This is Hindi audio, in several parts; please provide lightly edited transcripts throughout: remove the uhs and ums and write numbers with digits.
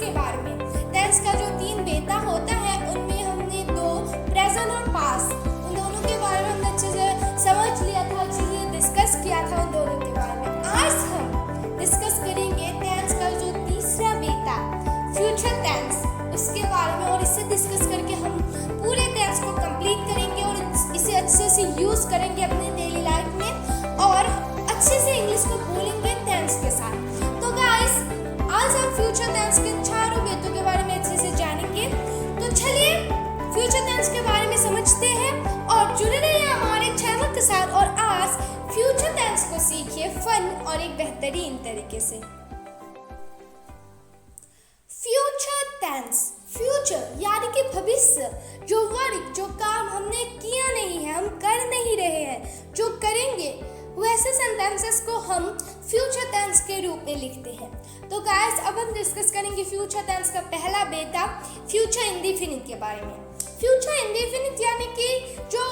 के बारे में। टेंस का जो 3 बेटा होता है उनमें हमने 2 प्रेजेंट और पास्ट, उन दोनों के बारे में हमने अच्छे से समझ लिया था, अच्छे से डिस्कस किया था उन दोनों के बारे में। आज हम डिस्कस करेंगे टेंस का जो तीसरा बेटा फ्यूचर टेंस, उसके बारे में, और इससे डिस्कस करके हम पूरे टेंस को कंप्लीट करेंगे और इसे अच्छे से यूज़ करेंगे अपने डेली लाइफ में और अच्छे से इंग्लिश को बोलेंगे टेंस के साथ। तो गाइस, आज हम फ्यूचर टेंस के चारों बेटों के बारे में अच्छे से जानेंगे। तो चलिए फ्यूचर टेंस के बारे में समझते हैं और जुड़े रहिए हमारे चैनल के साथ और आज फ्यूचर टेंस को सीखिए फन और एक बेहतरीन तरीके से। फ्यूचर टेंस, फ्यूचर यानी कि भविष्य, जो वर्क, जो काम हमने किया नहीं है, हम कर नहीं रहे हैं, जो करेंगे, वैसे सेंटेंसेस को हम फ्यूचर टेंस के रूप में लिखते हैं। तो गाइस, अब हम डिस्कस करेंगे फ्यूचर टेंस का पहला बेटा फ्यूचर इंडेफिनिट के बारे में। फ्यूचर इंडेफिनिट यानी कि जो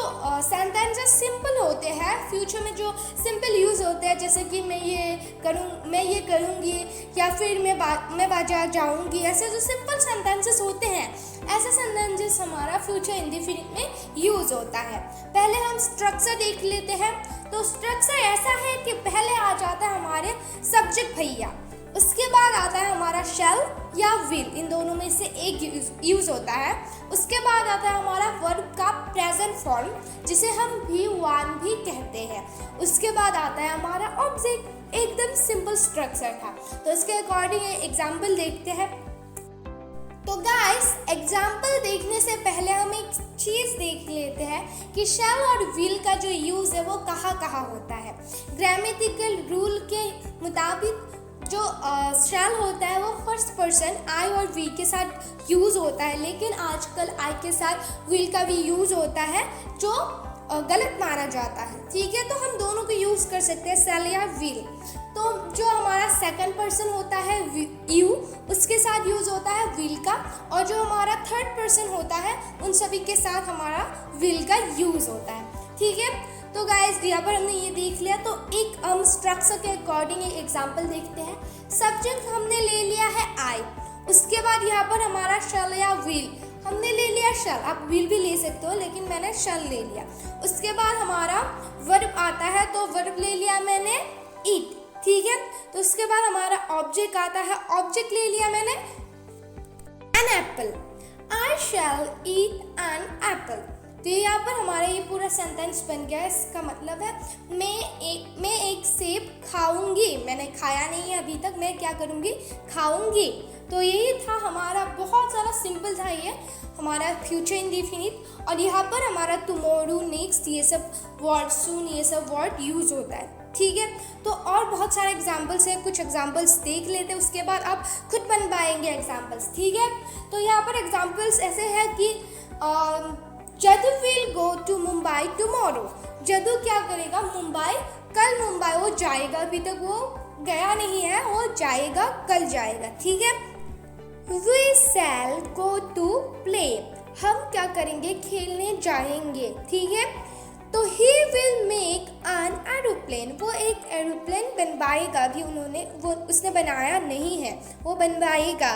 सेंटेंसेस सिंपल होते हैं, फ्यूचर में जो सिंपल यूज़ होते हैं, जैसे कि मैं ये करूँगी या फिर मैं बाजार जाऊँगी, ऐसे जो सिंपल सेंटेंसेस होते हैं, ऐसे सेंटेंसेस हमारा फ्यूचर इंडेफिनिट में यूज़ होता है। पहले हम स्ट्रक्चर देख लेते हैं। तो स्ट्रक्चर ऐसा है कि पहले आ जाता है हमारे सब्जेक्ट भैया, उसके बाद आता है हमारा शैल या विल, इन दोनों में से एक यूज़ होता है। उसके बाद आता है हमारा वर्ब का प्रेजेंट फॉर्म, जिसे हम भी वन भी कहते हैं। उसके बाद आता है हमारा ऑब्जेक्ट। एकदम सिंपल स्ट्रक्चर था। तो इसके अकॉर्डिंग एग्जाम्पल देखते हैं। तो गाइस, एग्जाम्पल देखने से पहले हम एक चीज़ देख लेते हैं कि शैल और विल का जो यूज़ है वो कहाँ कहाँ होता है। ग्रामेटिकल रूल के मुताबिक जो शैल होता है वो फर्स्ट पर्सन आई और वी के साथ यूज़ होता है, लेकिन आजकल आई के साथ विल का भी यूज़ होता है, जो गलत माना जाता है। ठीक है, तो हम दोनों को यूज़ कर सकते हैं, शैल या विल। तो जो हमारा सेकंड पर्सन होता है यू, उसके साथ यूज़ होता है विल का, और जो हमारा थर्ड पर्सन होता है उन सभी के साथ हमारा विल का यूज़ होता है। ठीक है, तो गाइस, यहाँ पर हमने ये देख लिया। तो एक हम स्ट्रक्चर के अकॉर्डिंग एक एग्जांपल देखते हैं। सब्जेक्ट हमने ले लिया है आई, उसके बाद यहाँ पर हमारा शैल या विल, हमने ले लिया शैल, आप विल भी ले सकते हो लेकिन मैंने शैल ले लिया। उसके बाद हमारा वर्ब आता है, तो वर्ब ले लिया मैंने ईट। ठीक है, तो उसके बाद हमारा ऑब्जेक्ट आता है, ऑब्जेक्ट ले लिया मैंने an apple. I shall eat an apple. तो यहाँ पर हमारा ये पूरा सेंटेंस बन गया। इसका मतलब है मैं एक सेब खाऊंगी, मैंने खाया नहीं है अभी तक, मैं क्या करूँगी, खाऊंगी। तो यही था हमारा, बहुत ज़्यादा सिंपल था ये हमारा फ्यूचर इंडेफिनिट। और यहाँ पर हमारा टुमारो, नेक्स्ट, ये सब वर्ड, सून, ये सब वर्ड यूज़ होता है। ठीक है, तो और बहुत सारे एग्जाम्पल्स हैं, कुछ एग्जाम्पल्स देख लेते हैं, उसके बाद आप खुद बन पाएंगे एग्जाम्पल्स। ठीक है, तो यहाँ पर एग्जाम्पल्स ऐसे हैं कि Jadu will go to Mumbai tomorrow. Jadu क्या करेगा, मुंबई, कल मुंबई वो जाएगा, अभी तक वो गया नहीं है, वो जाएगा, कल जाएगा। ठीक है, we shall go to play, हम क्या करेंगे, खेलने जाएंगे। ठीक है, तो he will make an aeroplane, वो एक एरोप्लेन बनवाएगा, भी उसने बनाया नहीं है, वो बनवाएगा।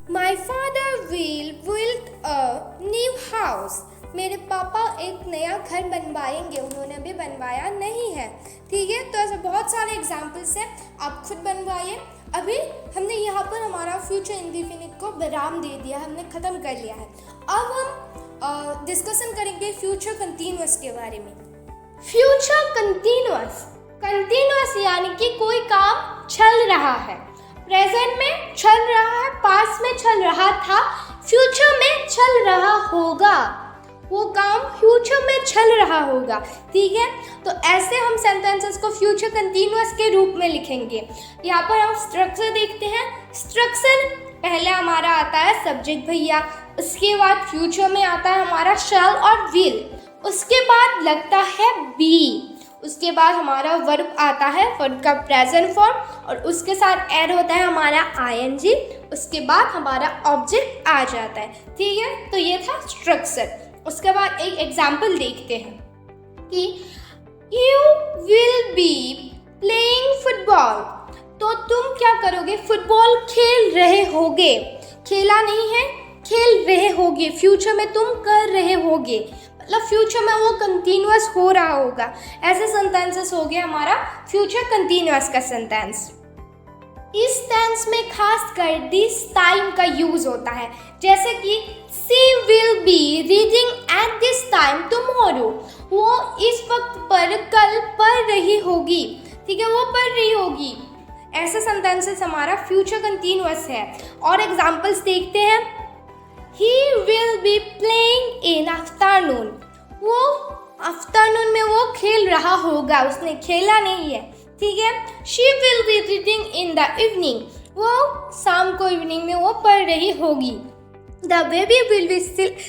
My father will build a new house, मेरे पापा एक नया घर बनवाएंगे, उन्होंने अभी बनवाया नहीं है। ठीक है, तो ऐसे बहुत सारे एग्जाम्पल्स हैं, आप खुद बनवाइए। अभी हमने यहाँ पर हमारा फ्यूचर इंडेफिनिट को विराम दे दिया, हमने ख़त्म कर लिया है। अब हम डिस्कशन करेंगे फ्यूचर कंटिन्यूअस के बारे में। फ्यूचर कंटिन्यूअस यानी कि कोई काम चल रहा है, प्रेजेंट में चल रहा है, पास्ट में चल रहा था, फ्यूचर में चल रहा होगा, वो काम फ्यूचर में चल रहा होगा। ठीक है, तो ऐसे हम सेंटेंसेस को फ्यूचर कंटिन्यूअस के रूप में लिखेंगे। यहाँ पर हम स्ट्रक्चर देखते हैं। स्ट्रक्चर पहले हमारा आता है सब्जेक्ट भैया, उसके बाद फ्यूचर में आता है हमारा शैल और विल, उसके बाद लगता है बी, उसके बाद हमारा वर्ब आता है, वर्ब का प्रेजेंट फॉर्म, और उसके साथ ऐड होता है हमारा आईएनजी, उसके बाद हमारा ऑब्जेक्ट आ जाता है। ठीक है, तो ये था स्ट्रक्चर। उसके बाद एक एग्जाम्पल देखते हैं कि you will be playing football, तो तुम क्या करोगे, फुटबॉल खेल रहे होगे, खेला नहीं है, खेल रहे होगे, फ्यूचर में तुम कर रहे होगे, मतलब फ्यूचर में वो कंटिन्यूअस हो रहा होगा। ऐसे सेंटेंसेस हो गया हमारा फ्यूचर कंटिन्यूअस का सेंटेंस। इस टेंस में खास कर दिस टाइम का यूज होता है, जैसे कि she will be reading at this time tomorrow, वो इस वक्त पर कल पढ़ रही होगी, ठीक है, वो पढ़ रही होगी। ऐसे सेंटेंसेस हमारा फ्यूचर कंटिन्यूअस है। और एग्जांपल्स देखते हैं। He will be playing in afternoon, वो आफ्टरनून में वो खेल रहा होगा, उसने खेला नहीं है, ठीक है। She will be reading in the evening, वो शाम को इवनिंग में वो पढ़ रही होगी। The baby will be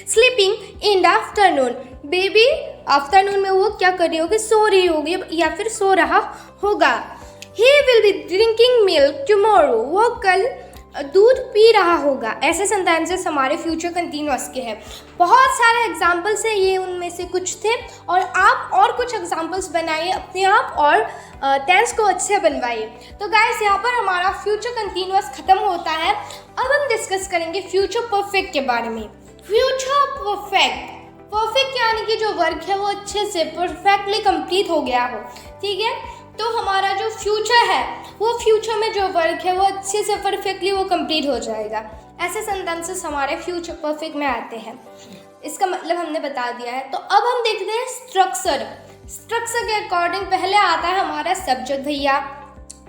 sleeping in the afternoon, baby afternoon में वो क्या कर रही होगी, सो रही होगी या फिर सो रहा होगा। He will be drinking milk tomorrow, वो कल दूध पी रहा होगा। ऐसे सेंटेंसेस हमारे फ्यूचर कंटिन्यूअस के हैं। बहुत सारे एग्जाम्पल्स हैं, ये उनमें से कुछ थे, और आप और कुछ एग्जाम्पल्स बनाइए अपने आप और टेंस को अच्छे बनवाइए। तो गाइस यहाँ पर हमारा फ्यूचर कंटिन्यूअस खत्म होता है। अब हम डिस्कस करेंगे फ्यूचर परफेक्ट के बारे में। फ्यूचर परफेक्ट, परफेक्ट यानी कि जो वर्क है वो अच्छे से परफेक्टली कंप्लीट हो गया हो, ठीक है। तो हमारा जो फ्यूचर है वो फ्यूचर में जो वर्क है वो अच्छे से परफेक्टली वो कंप्लीट हो जाएगा। ऐसे सेंटेंसेस हमारे फ्यूचर परफेक्ट में आते हैं। इसका मतलब हमने बता दिया है। तो अब हम देखते हैं स्ट्रक्चर। स्ट्रक्चर के अकॉर्डिंग पहले आता है हमारा सब्जेक्ट भैया,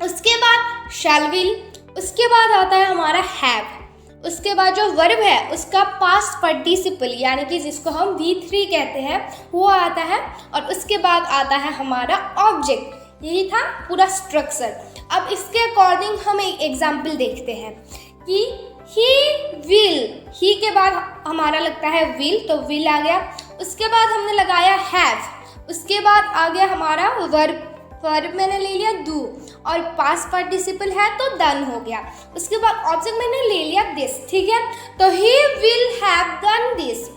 उसके बाद शैल विल, उसके बाद आता है हमारा हैव, उसके बाद जो वर्ब है उसका पास्ट पार्टिसिपल यानी कि जिसको हम V3 कहते हैं वो आता है, और उसके बाद आता है हमारा ऑब्जेक्ट। यही था पूरा स्ट्रक्चर। अब इसके अकॉर्डिंग हम एक एग्जाम्पल देखते हैं कि ही विल, ही के बाद हमारा लगता है विल, तो विल आ गया। उसके बाद हमने लगाया हैव, उसके बाद आ गया हमारा वर्ब, वर्ब मैंने ले लिया डू, और पास्ट पार्टिसिपल है तो डन हो गया। उसके बाद ऑब्जेक्ट मैंने ले लिया दिस, ठीक है। तो he will have done this,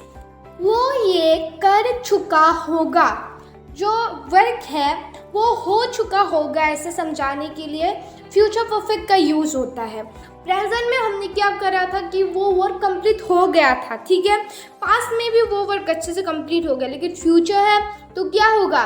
वो ये कर चुका होगा। जो वर्क है वो हो चुका होगा, ऐसे समझाने के लिए फ्यूचर परफेक्ट का यूज़ होता है। प्रेजेंट में हमने क्या करा था कि वो वर्क कंप्लीट हो गया था, ठीक है। पास्ट में भी वो वर्क अच्छे से कंप्लीट हो गया, लेकिन फ्यूचर है तो क्या होगा,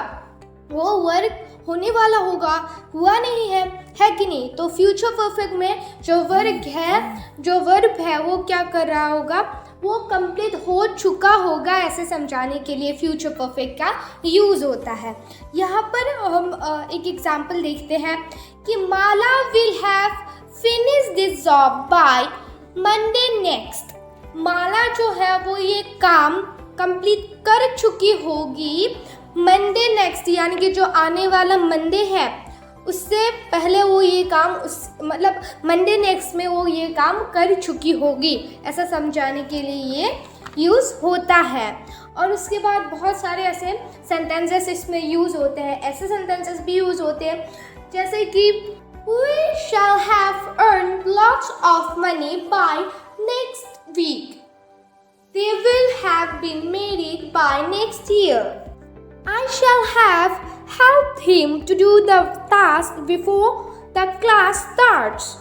वो वर्क होने वाला होगा, हुआ नहीं है कि नहीं। तो फ्यूचर परफेक्ट में जो वर्क है, जो वर्ब है वो क्या कर रहा होगा, वो कंप्लीट हो चुका होगा, ऐसे समझाने के लिए फ्यूचर परफेक्ट का यूज़ होता है। यहाँ पर हम एक एग्जांपल देखते हैं कि Mala will have finish this job by Monday next. Mala जो है वो ये काम कंप्लीट कर चुकी होगी मंडे नेक्स्ट, यानी कि जो आने वाला मंडे है उससे पहले वो ये काम मतलब मंडे नेक्स्ट में वो ये काम कर चुकी होगी, ऐसा समझाने के लिए ये यूज़ होता है। और उसके बाद बहुत सारे ऐसे सेंटेंसेस इसमें यूज़ होते हैं, ऐसे सेंटेंसेस भी यूज़ होते हैं जैसे कि We shall have earned lots of money by next week. They will have been married by next year. I shall have helped him to do the task before the class starts.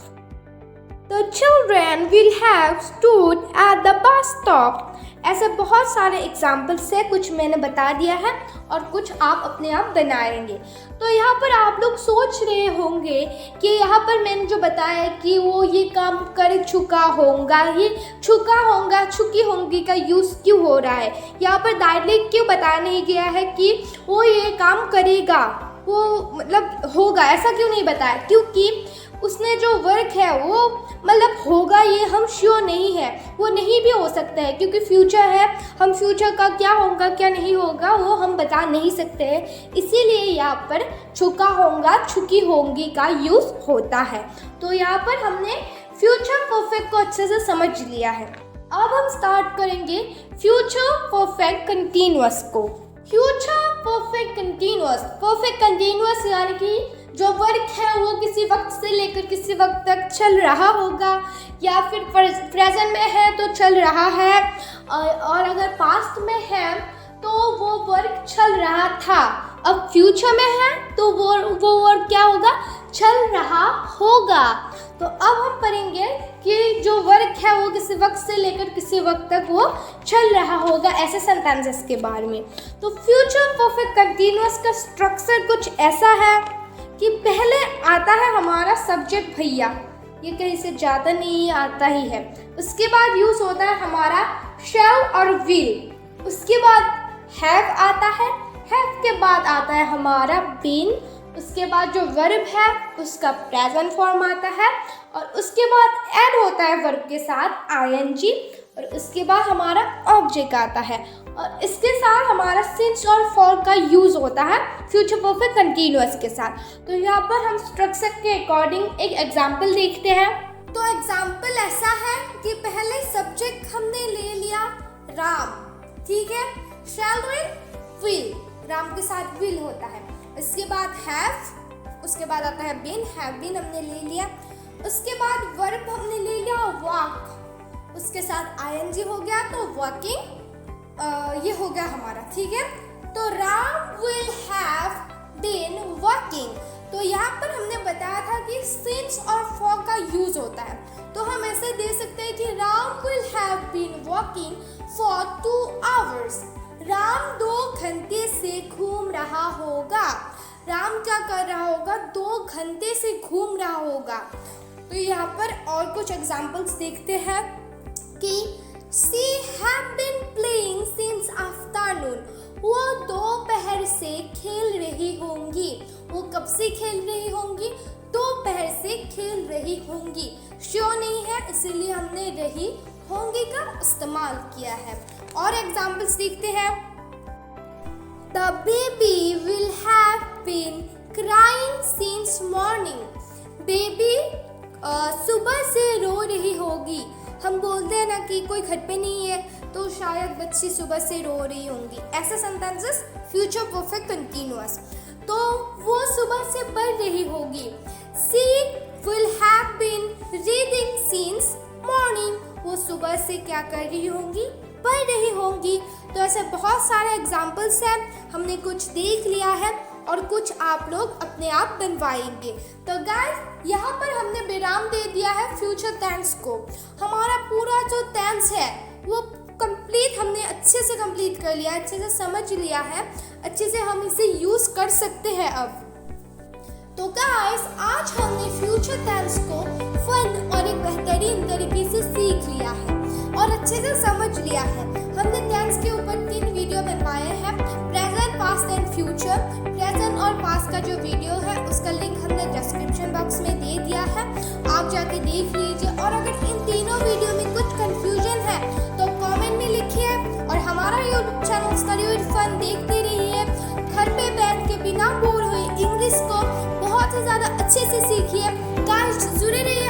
The children will have stood at the bus stop. ऐसे बहुत सारे एग्जाम्पल्स है, कुछ मैंने बता दिया है और कुछ आप अपने आप बनाएंगे। तो यहाँ पर आप लोग सोच रहे होंगे कि यहाँ पर मैंने जो बताया कि वो ये काम कर चुका होगा, ये चुका होगा, चुकी होंगी का यूज़ क्यों हो रहा है, यहाँ पर डायरेक्ट क्यों बताया नहीं गया है कि वो ये काम करेगा, वो मतलब होगा, ऐसा क्यों नहीं बताया, क्योंकि उसने जो वर्क है वो मतलब होगा ये हम श्योर नहीं है, वो नहीं भी हो सकता है क्योंकि फ्यूचर है, हम फ्यूचर का क्या होगा क्या नहीं होगा वो हम बता नहीं सकते हैं, इसीलिए यहाँ पर चुका होगा, चुकी होंगी का यूज़ होता है। तो यहाँ पर हमने फ्यूचर परफेक्ट को अच्छे से समझ लिया है। अब हम स्टार्ट करेंगे फ्यूचर परफेक्ट कंटिन्यूअस को। Future perfect continuous, perfect continuous यानी कि जो वर्क है वो किसी वक्त से लेकर किसी वक्त तक चल रहा होगा, या फिर प्रेजेंट में है तो चल रहा है, और अगर पास्ट में है तो वो वर्क चल रहा था, अब फ्यूचर में है तो वो वर्क क्या होगा, चल रहा होगा। तो अब हम पढ़ेंगे कि जो वर्ग है वो किसी वक्त से लेकर किसी वक्त तक वो चल रहा होगा, ऐसे सेंटेंसेस के बारे में। तो फ्यूचर परफेक्ट कंटीन्यूअस का स्ट्रक्चर कुछ ऐसा है कि पहले आता है हमारा सब्जेक्ट भैया, ये कहीं से ज़्यादा नहीं आता ही है। उसके बाद यूज़ होता है हमारा शैल और विल। उसके बाद हैव आता है, हैव के बाद आता है हमारा बीन। उसके बाद जो वर्ब है उसका प्रेजेंट फॉर्म आता है, और उसके बाद एड होता है वर्ब के साथ आईएनजी, और उसके बाद हमारा ऑब्जेक्ट आता है, और इसके साथ हमारा सिंस और फॉर का यूज़ होता है फ्यूचर परफेक्ट कंटीन्यूअस के साथ। तो यहाँ पर हम स्ट्रक्चर के अकॉर्डिंग एक एग्जाम्पल देखते हैं। तो एग्जाम्पल ऐसा है कि पहले सब्जेक्ट हमने ले लिया राम, ठीक है, शैल विल, राम के साथ विल होता है। इसके बाद हैव, उसके बाद आता है बीन, हैव बीन हमने ले लिया। उसके बाद वर्ब हमने ले लिया वॉक, उसके साथ आईएनजी हो गया तो वॉकिंग, ये हो गया हमारा, ठीक है। तो Ram will have been walking. तो यहाँ पर हमने बताया था कि सिंस और फॉर का यूज होता है, तो हम ऐसे दे सकते हैं कि Ram will have been walking for 2 hours। Ram 2 घंटे से घूम रहा होगा। राम क्या कर रहा होगा? 2 घंटे से घूम रहा होगा। तो यहाँ पर और कुछ एग्जाम्पल्स देखते हैं कि she have been playing since afternoon। वो दोपहर से खेल रही होंगी। वो कब से खेल रही होंगी? दोपहर से खेल रही होंगी। श्योर नहीं है इसीलिए हमने रही होंगी का इस्तेमाल किया है। और एग्जाम्पल्स देखते हैं। The baby will have been crying since morning। Baby सुबह से रो रही होगी। हम बोलते हैं ना कि कोई घर पे नहीं है तो शायद बच्ची सुबह से रो रही होंगी, ऐसे सेंटेंसेस फ्यूचर परफेक्ट कंटीन्यूअस। तो वो सुबह से पढ़ रही होगी। She will have been reading since morning। वो सुबह से क्या कर रही होंगी? पढ़ रही होंगी। तो ऐसे बहुत सारे एग्जाम्पल्स हैं, हमने कुछ देख लिया है और कुछ आप लोग अपने आप बनवाएंगे। तो गाइस यहाँ पर हमने विराम दे दिया है फ्यूचर टेंस को। हमारा पूरा जो टेंस है वो कंप्लीट हमने अच्छे से कंप्लीट कर लिया, अच्छे से समझ लिया है, अच्छे से हम इसे यूज़ कर सकते हैं अब। तो गाइस आज हमने फ्यूचर टेंस को फन और एक बेहतरीन तरीके से सीख लिया है और अच्छे से समझ लिया है। हमने टेंस के ऊपर 3 वीडियो बनवाए हैं, present, past and future. Present और पास्ट का जो वीडियो है उसका लिंक हमने डिस्क्रिप्शन बॉक्स में दे दिया है, आप जाके देख लीजिए। और अगर इन तीनों वीडियो में कुछ कंफ्यूजन है तो कमेंट में लिखिए, और हमारा YouTube channel study with fun देखते रहिए। घर पे बैठ के बिना बोर हुए इंग्लिश को बहुत ही ज़्यादा अच्छे से सीखिए। गाइस जुड़े रहिए